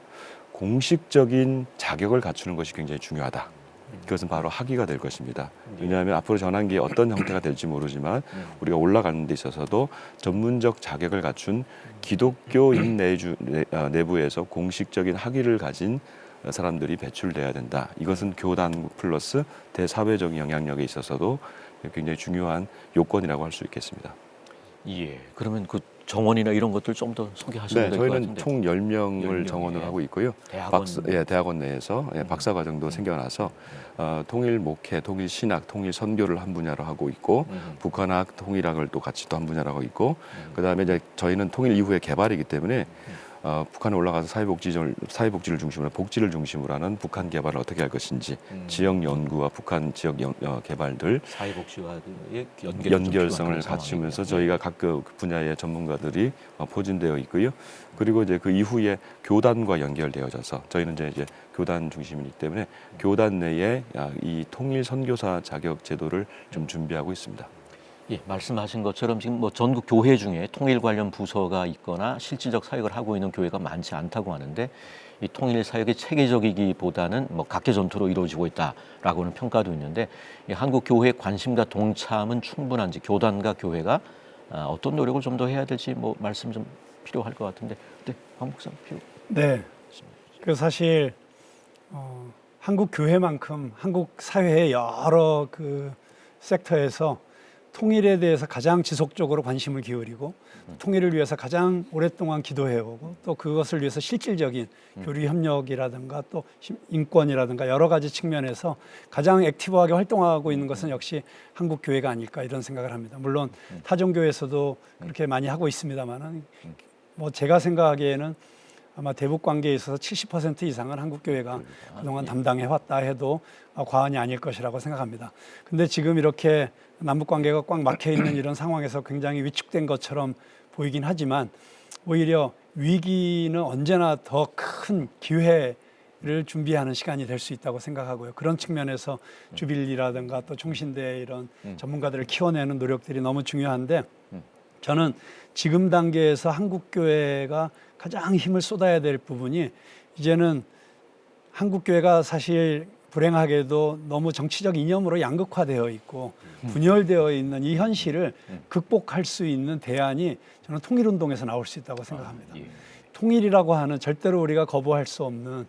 공식적인 자격을 갖추는 것이 굉장히 중요하다. 그것은 바로 학위가 될 것입니다. 왜냐하면 앞으로 전환기에 어떤 형태가 될지 모르지만 우리가 올라가는 데 있어서도 전문적 자격을 갖춘 기독교인 내부에서 공식적인 학위를 가진 사람들이 배출돼야 된다. 이것은 교단 플러스 대사회적인 영향력에 있어서도 굉장히 중요한 요건이라고 할 수 있겠습니다. 예. 그러면 그 정원이나 이런 것들 좀 더 소개하셔야 될 것 같은데. 저희는 총 10명을 정원을 하고 있고요. 대학원. 대학원 내에서 박사 과정도 생겨나서 통일 목회, 통일 신학, 통일 선교를 한 분야로 하고 있고 북한학, 통일학을 또 같이 또 한 분야로 하고 있고 그다음에 이제 저희는 통일 이후의 개발이기 때문에 북한에 올라가서 사회복지를 중심으로 복지를 중심으로 하는 북한 개발을 어떻게 할 것인지 지역 연구와 북한 지역 개발들 사회복지와의 연결성을 갖추면서 저희가 각 그 분야의 전문가들이 포진되어 있고요. 그리고 이제 그 이후에 교단과 연결되어져서 저희는 이제 교단 중심이기 때문에 교단 내에 이 통일 선교사 자격 제도를 좀 준비하고 있습니다. 예, 말씀하신 것처럼 지금 뭐 전국 교회 중에 통일 관련 부서가 있거나 실질적 사역을 하고 있는 교회가 많지 않다고 하는데 이 통일 사역이 체계적이기보다는 뭐 각계 전투로 이루어지고 있다라고는 평가도 있는데 이 한국 교회의 관심과 동참은 충분한지 교단과 교회가 어떤 노력을 좀 더 해야 될지 뭐 말씀 좀 필요할 것 같은데 네, 황 목사 필요. 네. 그 사실 한국 교회만큼 한국 사회의 여러 그 섹터에서 통일에 대해서 가장 지속적으로 관심을 기울이고 통일을 위해서 가장 오랫동안 기도해오고 또 그것을 위해서 실질적인 교류 협력이라든가 또 인권이라든가 여러 가지 측면에서 가장 액티브하게 활동하고 있는 것은 역시 한국 교회가 아닐까 이런 생각을 합니다. 물론 타종교에서도 그렇게 많이 하고 있습니다만은 뭐 제가 생각하기에는 아마 대북 관계에 있어서 70% 이상은 한국 교회가 그동안 담당해 왔다 해도 과언이 아닐 것이라고 생각합니다. 근데 지금 이렇게 남북 관계가 꽉 막혀 있는 이런 상황에서 굉장히 위축된 것처럼 보이긴 하지만 오히려 위기는 언제나 더 큰 기회를 준비하는 시간이 될 수 있다고 생각하고요. 그런 측면에서 주빌리라든가 또 총신대 이런 전문가들을 키워내는 노력들이 너무 중요한데 저는 지금 단계에서 한국 교회가 가장 힘을 쏟아야 될 부분이 이제는 한국 교회가 사실 불행하게도 너무 정치적 이념으로 양극화되어 있고 분열되어 있는 이 현실을 극복할 수 있는 대안이 저는 통일운동에서 나올 수 있다고 생각합니다. 통일이라고 하는 절대로 우리가 거부할 수 없는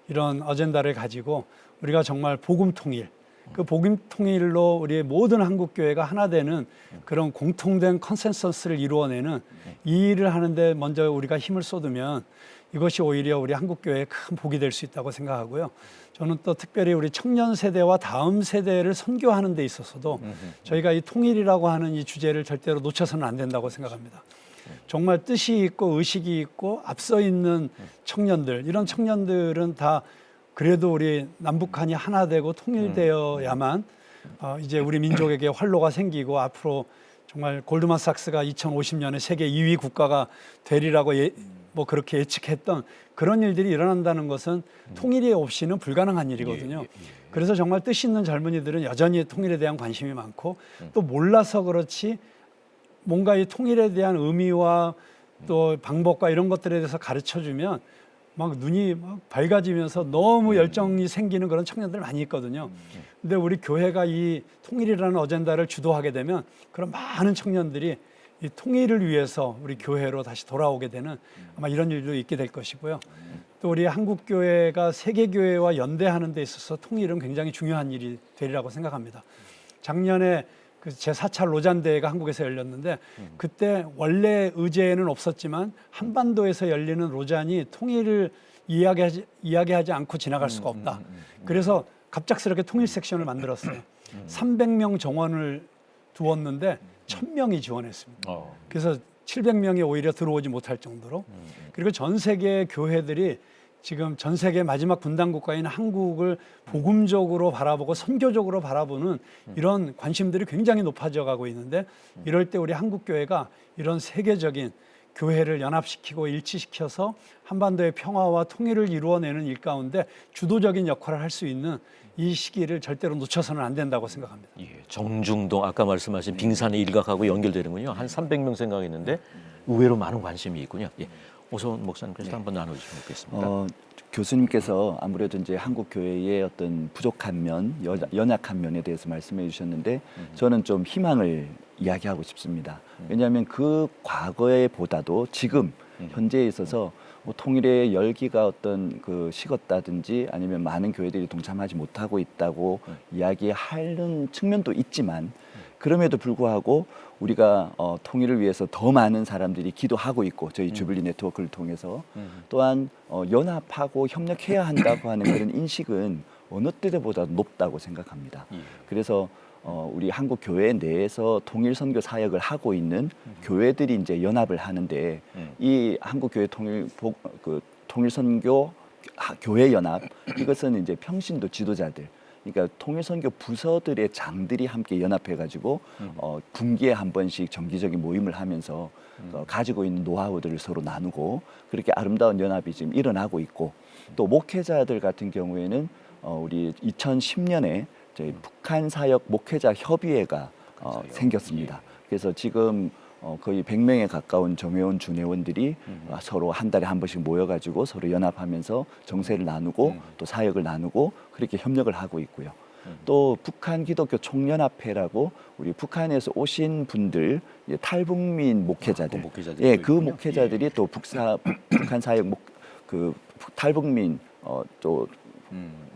이런 어젠다를 가지고 우리가 정말 복음 통일, 그 복음 통일로 우리의 모든 한국교회가 하나 되는 그런 공통된 컨센서스를 이루어내는 이 일을 하는데 먼저 우리가 힘을 쏟으면 이것이 오히려 우리 한국교회에 큰 복이 될 수 있다고 생각하고요. 저는 또 특별히 우리 청년 세대와 다음 세대를 선교하는 데 있어서도 저희가 이 통일이라고 하는 이 주제를 절대로 놓쳐서는 안 된다고 생각합니다. 정말 뜻이 있고 의식이 있고 앞서 있는 청년들, 이런 청년들은 다 그래도 우리 남북한이 하나 되고 통일되어야만 이제 우리 민족에게 활로가 생기고 앞으로 정말 골드만삭스가 2050년에 세계 2위 국가가 되리라고 뭐 그렇게 예측했던 그런 일들이 일어난다는 것은 통일이 없이는 불가능한 일이거든요. 그래서 정말 뜻 있는 젊은이들은 여전히 통일에 대한 관심이 많고 또 몰라서 그렇지 뭔가 이 통일에 대한 의미와 또 방법과 이런 것들에 대해서 가르쳐주면 막 눈이 막 밝아지면서 너무 열정이 생기는 그런 청년들 많이 있거든요. 근데 우리 교회가 이 통일이라는 어젠다를 주도하게 되면 그런 많은 청년들이 이 통일을 위해서 우리 교회로 다시 돌아오게 되는 아마 이런 일도 있게 될 것이고요. 또 우리 한국교회가 세계교회와 연대하는 데 있어서 통일은 굉장히 중요한 일이 되리라고 생각합니다. 작년에 그 제4차 로잔대회가 한국에서 열렸는데 그때 원래 의제에는 없었지만 한반도에서 열리는 로잔이 통일을 이야기하지 않고 지나갈 수가 없다. 그래서 갑작스럽게 통일 섹션을 만들었어요. 300명 정원을 두었는데 1000명이 지원했습니다. 그래서 700명이 오히려 들어오지 못할 정도로. 그리고 전 세계 교회들이 지금 전 세계 마지막 분단 국가인 한국을 복음적으로 바라보고 선교적으로 바라보는 이런 관심들이 굉장히 높아져 가고 있는데 이럴 때 우리 한국교회가 이런 세계적인 교회를 연합시키고 일치시켜서 한반도의 평화와 통일을 이루어내는 일 가운데 주도적인 역할을 할 수 있는 이 시기를 절대로 놓쳐서는 안 된다고 생각합니다. 정중동 아까 말씀하신 빙산의 일각하고 연결되는군요. 한 300명 생각했는데 의외로 많은 관심이 있군요. 오소원 목사님께서 한번 나눠주시면 좋겠습니다. 교수님께서 아무래도 이제 한국 교회의 어떤 부족한 면, 연약한 면에 대해서 말씀해 주셨는데 저는 좀 희망을 이야기하고 싶습니다. 왜냐하면 그 과거에 보다도 지금 현재에 있어서 뭐 통일의 열기가 어떤 그 식었다든지 아니면 많은 교회들이 동참하지 못하고 있다고 이야기하는 측면도 있지만 그럼에도 불구하고 우리가 통일을 위해서 더 많은 사람들이 기도하고 있고 저희 주빌리 네트워크를 통해서 또한 연합하고 협력해야 한다고 하는 그런 인식은 어느 때보다 높다고 생각합니다. 그래서 우리 한국 교회 내에서 통일 선교 사역을 하고 있는 교회들이 이제 연합을 하는데 이 한국 교회 통일 선교 교회 연합 이것은 이제 평신도 지도자들 그러니까 통일선교 부서들의 장들이 함께 연합해가지고 분기에 한 번씩 정기적인 모임을 하면서 가지고 있는 노하우들을 서로 나누고 그렇게 아름다운 연합이 지금 일어나고 있고 또 목회자들 같은 경우에는 우리 2010년에 저희 북한 사역 목회자 협의회가 생겼습니다. 그래서 지금 거의 100명에 가까운 정회원, 준회원들이 서로 한 달에 한 번씩 모여가지고 서로 연합하면서 정세를 나누고 또 사역을 나누고 그렇게 협력을 하고 있고요. 또 북한 기독교 총연합회라고 우리 북한에서 오신 분들 탈북민 목회자들, 그 목회자들이 또 북한 사역 탈북민 또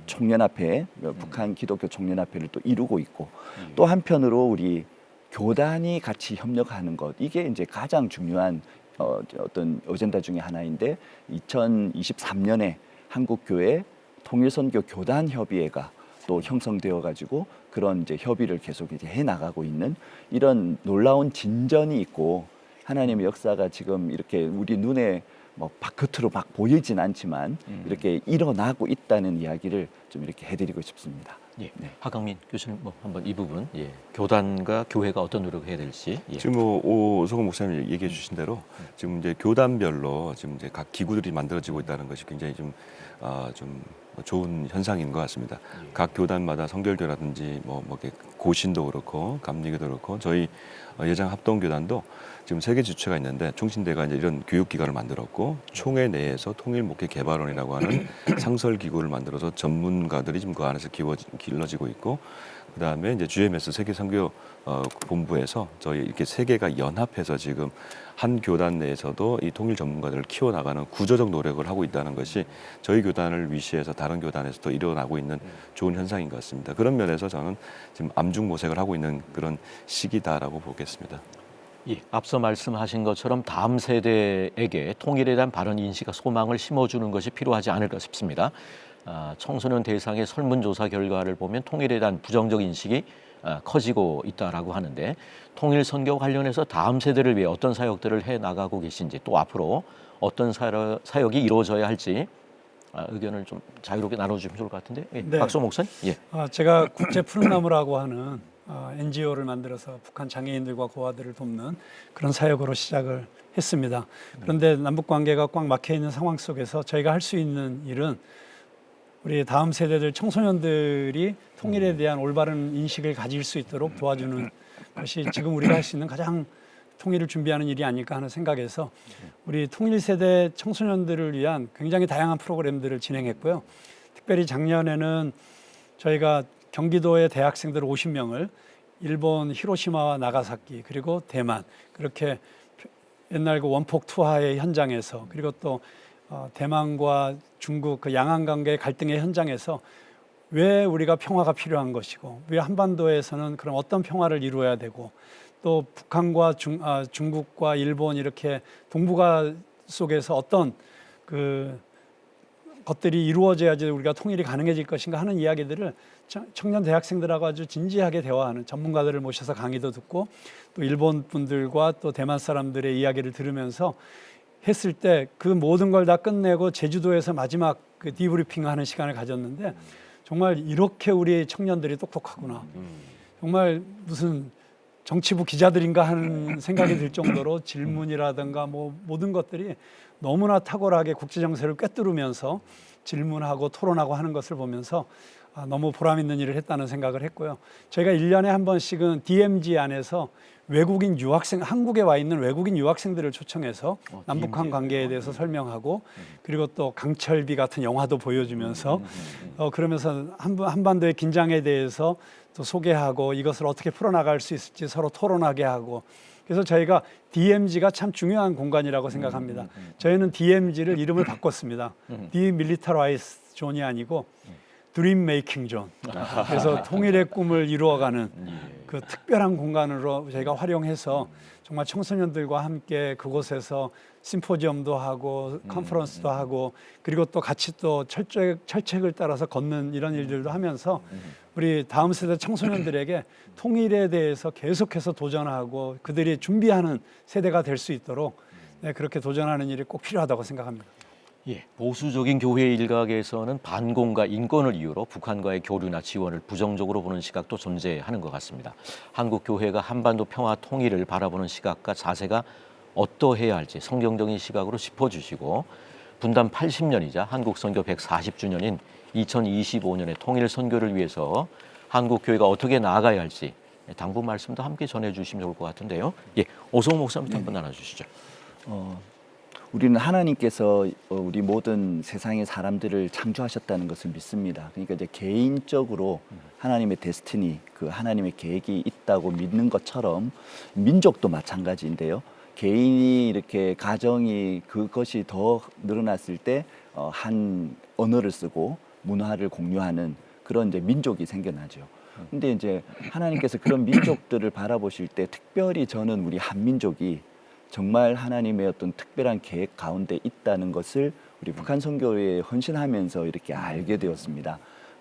총연합회, 북한 기독교 총연합회를 또 이루고 있고 또 한편으로 우리 교단이 같이 협력하는 것 이게 이제 가장 중요한 어떤 어젠다 중에 하나인데 2023년에 한국교회 통일선교 교단협의회가 또 형성되어 가지고 그런 이제 협의를 계속 이제 해 나가고 있는 이런 놀라운 진전이 있고 하나님의 역사가 지금 이렇게 우리 눈에 뭐 겉으로 막 보이진 않지만 이렇게 일어나고 있다는 이야기를 좀 이렇게 해드리고 싶습니다. 예. 하강민 교수님 뭐 한번 이 부분 교단과 교회가 어떤 노력을 해야 될지 지금 오성훈 목사님 얘기해 주신 대로 지금 이제 교단별로 지금 이제 각 기구들이 만들어지고 있다는 것이 굉장히 좀 좋은 현상인 것 같습니다. 각 교단마다 성결교라든지 뭐 이렇게 고신도 그렇고 감리교도 그렇고 저희 예장 합동교단도 지금 3개 주체가 있는데 총신대가 이제 이런 교육기관을 만들었고 총회 내에서 통일목회 개발원이라고 하는 상설기구를 만들어서 전문가들이 지금 그 안에서 길러지고 있고 그다음에 이제 GMS 세계 선교 본부에서 저희 이렇게 3개가 연합해서 지금 한 교단 내에서도 이 통일 전문가들을 키워나가는 구조적 노력을 하고 있다는 것이 저희 교단을 위시해서 다른 교단에서도 일어나고 있는 좋은 현상인 것 같습니다. 그런 면에서 저는 지금 암중모색을 하고 있는 그런 시기다라고 보겠습니다. 예, 앞서 말씀하신 것처럼 다음 세대에게 통일에 대한 바른 인식과 소망을 심어주는 것이 필요하지 않을까 싶습니다. 청소년 대상의 설문조사 결과를 보면 통일에 대한 부정적 인식이 커지고 있다라고 하는데 통일 선교 관련해서 다음 세대를 위해 어떤 사역들을 해 나가고 계신지 또 앞으로 어떤 사역이 이루어져야 할지 의견을 좀 자유롭게 나눠주시면 좋을 것 같은데 네. 박수 목사님. 제가 국제 푸른나무라고 하는 NGO를 만들어서 북한 장애인들과 고아들을 돕는 그런 사역으로 시작을 했습니다. 그런데 남북 관계가 꽉 막혀 있는 상황 속에서 저희가 할 수 있는 일은 우리 다음 세대들 청소년들이 통일에 대한 올바른 인식을 가질 수 있도록 도와주는 것이 지금 우리가 할 수 있는 가장 통일을 준비하는 일이 아닐까 하는 생각에서 우리 통일 세대 청소년들을 위한 굉장히 다양한 프로그램들을 진행했고요. 특별히 작년에는 저희가 경기도의 대학생들 50명을 일본 히로시마와 나가사키 그리고 대만 그렇게 옛날 그 원폭 투하의 현장에서 그리고 또 대만과 중국 그 양안 관계 갈등의 현장에서 왜 우리가 평화가 필요한 것이고 왜 한반도에서는 그럼 어떤 평화를 이루어야 되고 또 북한과 중국과 일본 이렇게 동북아 속에서 어떤 그 것들이 이루어져야지 우리가 통일이 가능해질 것인가 하는 이야기들을 청년 대학생들하고 아주 진지하게 대화하는 전문가들을 모셔서 강의도 듣고 또 일본 분들과 또 대만 사람들의 이야기를 들으면서 했을 때 그 모든 걸 다 끝내고 제주도에서 마지막 그 디브리핑하는 시간을 가졌는데 정말 이렇게 우리 청년들이 똑똑하구나. 정말 무슨 정치부 기자들인가 하는 생각이 들 정도로 질문이라든가 뭐 모든 것들이 너무나 탁월하게 국제 정세를 꿰뚫으면서 질문하고 토론하고 하는 것을 보면서 너무 보람 있는 일을 했다는 생각을 했고요. 저희가 1년에 한 번씩은 DMZ 안에서 외국인 유학생, 한국에 와 있는 외국인 유학생들을 초청해서 남북한 관계에 대해서 설명하고 그리고 또 강철비 같은 영화도 보여주면서 그러면서 한반도의 긴장에 대해서 또 소개하고 이것을 어떻게 풀어나갈 수 있을지 서로 토론하게 하고 그래서 저희가 DMZ가 참 중요한 공간이라고 생각합니다. 저희는 DMZ를 이름을 바꿨습니다. 디밀리터라이즈 존이 아니고 드림 메이킹 존. 그래서 통일의 꿈을 이루어가는 그 특별한 공간으로 저희가 활용해서 정말 청소년들과 함께 그곳에서 심포지엄도 하고 컨퍼런스도 하고 그리고 또 같이 또 철책을 따라서 걷는 이런 일들도 하면서 우리 다음 세대 청소년들에게 통일에 대해서 계속해서 도전하고 그들이 준비하는 세대가 될 수 있도록 그렇게 도전하는 일이 꼭 필요하다고 생각합니다. 보수적인 교회 일각에서는 반공과 인권을 이유로 북한과의 교류나 지원을 부정적으로 보는 시각도 존재하는 것 같습니다. 한국 교회가 한반도 평화 통일을 바라보는 시각과 자세가 어떠해야 할지 성경적인 시각으로 짚어주시고 분단 80년이자 한국 선교 140주년인 2025년의 통일 선교를 위해서 한국 교회가 어떻게 나아가야 할지 당부 말씀도 함께 전해주시면 좋을 것 같은데요. 오성훈 목사님부터 한번 나눠주시죠. 우리는 하나님께서 우리 모든 세상의 사람들을 창조하셨다는 것을 믿습니다. 그러니까 이제 개인적으로 하나님의 데스티니, 그 하나님의 계획이 있다고 믿는 것처럼 민족도 마찬가지인데요. 개인이 이렇게 가정이 그것이 더 늘어났을 때 한 언어를 쓰고 문화를 공유하는 그런 이제 민족이 생겨나죠. 근데 이제 하나님께서 그런 민족들을 바라보실 때 특별히 저는 우리 한민족이 정말 하나님의 어떤 특별한 계획 가운데 있다는 것을 우리 북한 선교회에 헌신하면서 이렇게 알게 되었습니다.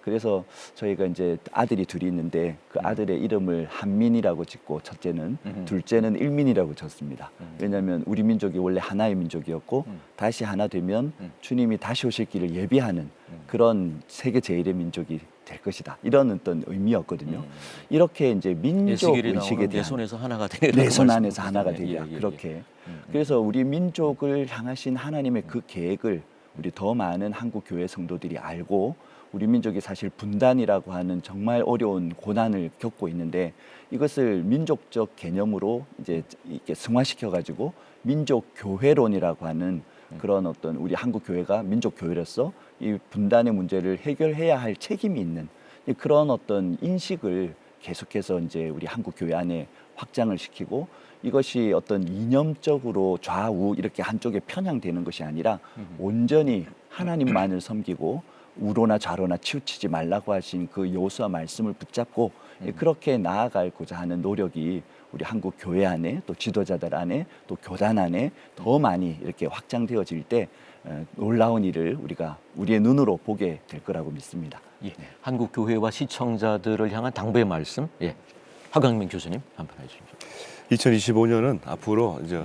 그래서 저희가 이제 아들이 둘이 있는데 그 아들의 이름을 한민이라고 짓고 첫째는, 둘째는 일민이라고 졌습니다. 왜냐하면 우리 민족이 원래 하나의 민족이었고 다시 하나 되면 주님이 다시 오실 길을 예비하는 그런 세계 제1의 민족이 될 것이다. 이런 어떤 의미였거든요. 이렇게 이제 민족 의식에 내 대한 손에서 하나가 되리라. 내 손 안에서 하나가 되리라. 예, 예, 예. 그렇게. 그래서 우리 민족을 향하신 하나님의 그 계획을 우리 더 많은 한국 교회 성도들이 알고, 우리 민족이 사실 분단이라고 하는 정말 어려운 고난을 겪고 있는데 이것을 민족적 개념으로 이제 이렇게 승화시켜 가지고 민족 교회론이라고 하는 그런 어떤 우리 한국 교회가 민족 교회로서 이 분단의 문제를 해결해야 할 책임이 있는 그런 어떤 인식을 계속해서 이제 우리 한국 교회 안에 확장을 시키고, 이것이 어떤 이념적으로 좌우 이렇게 한쪽에 편향되는 것이 아니라 온전히 하나님만을 섬기고 우로나 좌로나 치우치지 말라고 하신 그 여호수아 말씀을 붙잡고 그렇게 나아가고자 하는 노력이 우리 한국 교회 안에 또 지도자들 안에 또 교단 안에 더 많이 이렇게 확장되어질 때 놀라운 일을 우리가 우리의 눈으로 보게 될 거라고 믿습니다. 예. 한국 교회와 시청자들을 향한 당부의 말씀. 예. 하강민 교수님 한번 해주십시오. 2025년은 앞으로 이제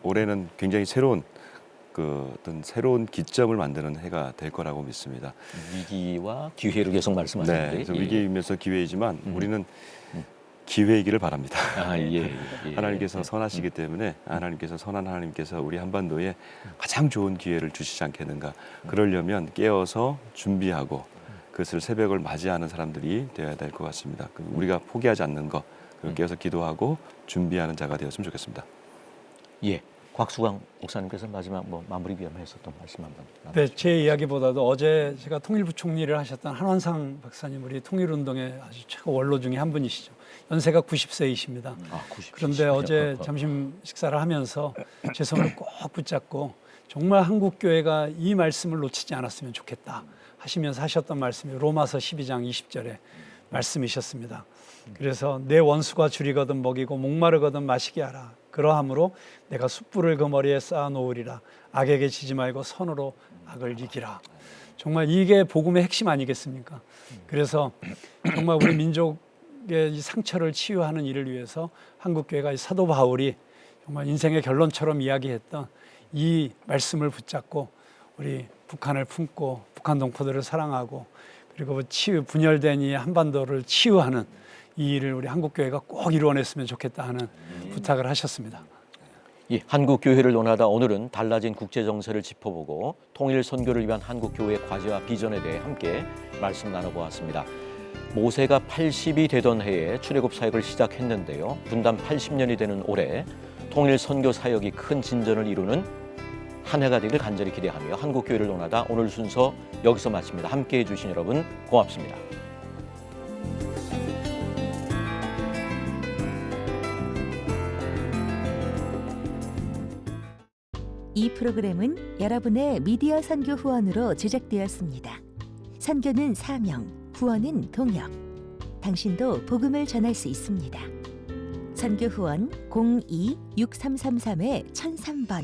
올해는 굉장히 새로운 어떤 새로운 기점을 만드는 해가 될 거라고 믿습니다. 위기와 기회를 계속 말씀하시는데. 네, 그래서 위기이면서 기회이지만 우리는 기회이기를 바랍니다. 아, 예, 예. 하나님께서 선하시기 때문에 하나님께서 선한 하나님께서 우리 한반도에 가장 좋은 기회를 주시지 않겠는가. 그러려면 깨어서 준비하고 그것을 새벽을 맞이하는 사람들이 되어야 될 것 같습니다. 우리가 포기하지 않는 것, 깨어서 기도하고 준비하는 자가 되었으면 좋겠습니다. 예. 곽수광 목사님께서 마지막 마무리 위함하셨던 말씀 한번. 네, 제 이야기보다도 어제 제가 통일부 총리를 하셨던 한원상 박사님, 우리 통일운동의 아주 최고 원로 중에 한 분이시죠. 연세가 90세이십니다. 아, 90. 그런데 어제 점심 식사를 하면서 제 손을 꼭 붙잡고 정말 한국 교회가 이 말씀을 놓치지 않았으면 좋겠다 하시면서 하셨던 말씀이 로마서 12장 20절의 말씀이셨습니다. 그래서 내 원수가 줄이거든 먹이고 목마르거든 마시게 하라. 그러함으로 내가 숯불을 그 머리에 쌓아 놓으리라. 악에게 지지 말고 선으로 악을 이기라. 정말 이게 복음의 핵심 아니겠습니까? 그래서 정말 우리 민족의 이 상처를 치유하는 일을 위해서 한국교회가 이 사도 바울이 정말 인생의 결론처럼 이야기했던 이 말씀을 붙잡고 우리 북한을 품고 북한 동포들을 사랑하고 그리고 분열된 이 한반도를 치유하는 이 일을 우리 한국교회가 꼭 이루어냈으면 좋겠다 하는 부탁을 하셨습니다. 예, 한국교회를 논하다 오늘은 달라진 국제정세를 짚어보고 통일 선교를 위한 한국교회의 과제와 비전에 대해 함께 말씀 나눠보았습니다. 모세가 80이 되던 해에 출애굽 사역을 시작했는데요. 분단 80년이 되는 올해 통일 선교 사역이 큰 진전을 이루는 한 해가 되길 간절히 기대하며 한국교회를 논하다 오늘 순서 여기서 마칩니다. 함께해 주신 여러분 고맙습니다. 이 프로그램은 여러분의 미디어 선교 후원으로 제작되었습니다. 선교는 사명, 후원은 동역. 당신도 복음을 전할 수 있습니다. 선교 후원 02-6333-1003번